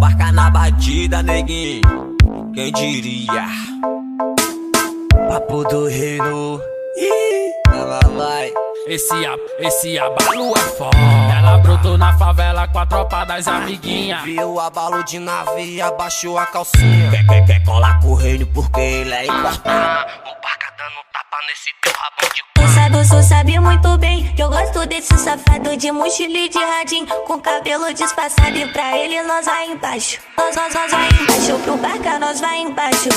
barca na batida, neguinho. Quem diria? Papo do reino. Ela vai. Esse abalo é foda. Ela brotou na favela com a tropa das amiguinhas. Viu o abalo de nave, abaixou a calcinha. Quer colar com o reino porque ele é importante. O barca dando tapa nesse teu rabão de Você sabe muito bem que eu gosto desse safado de mochila e de radinho, com cabelo disfarçado, e pra ele nós vai embaixo. Nós vai embaixo, pro barca nós vai embaixo.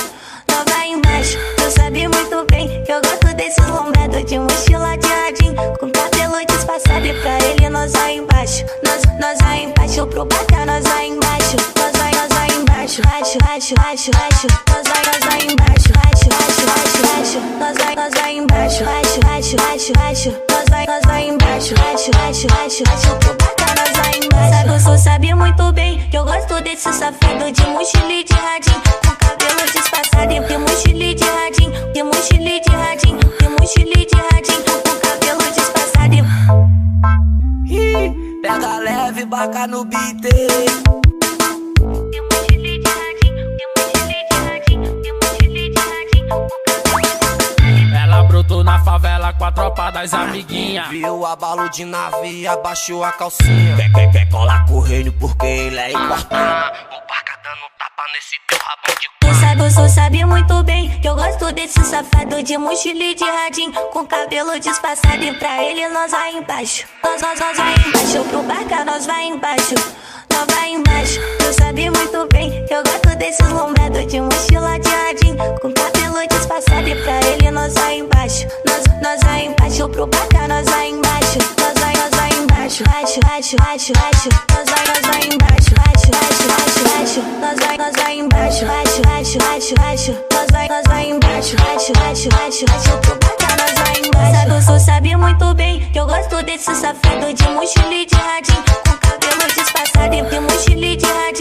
Nós vai embaixo. Tu sabe muito bem que eu gosto desses lombrados de mochila de radinho, com cabelo disfarçado, e pra ele nós vai embaixo. Nós vai embaixo, pro barca nós vai embaixo. Nós vai embaixo, baixo. Nós vai embaixo, baixo. Nós vai embaixo, baixo. Nós vai embaixo, baixo. Pro barca nós vai embaixo. Você sabe muito bem que eu gosto desse safado de mochila e de radinho, com cabelo disfarçado, e mochila de radinho, de mochila de radinho, de mochila de radinho, com cabelo disfarçado. Pega leve, barca no beat. Ela brotou na favela com a tropa das amiguinhas. Viu o abalo de nave, abaixou a calcinha. Quer colar com o reino porque ele é importante. O barca dando tapa nesse teu rabão de Você sabe muito bem que eu gosto desse safado de mochila e de radinho, com cabelo disfarçado, e pra ele nós vai embaixo. Nós vai embaixo, pro barca nós vai embaixo. Nós vai embaixo. Tu sabe muito bem que eu gosto desses lombrados de mochila de radinho, com cabelo disfarçado, e pra ele nós vai embaixo. Nós vai embaixo, pro barca nós vai embaixo. Nós vai embaixo, baixo. Nós vai embaixo, baixo. Nós vai embaixo, baixo. Nós vai embaixo, baixo. Pro barca nós vai embaixo. Você sabe muito bem que eu gosto desse safado de mochila e de radinho, com cabelo disfarçado, e mochila de radinho.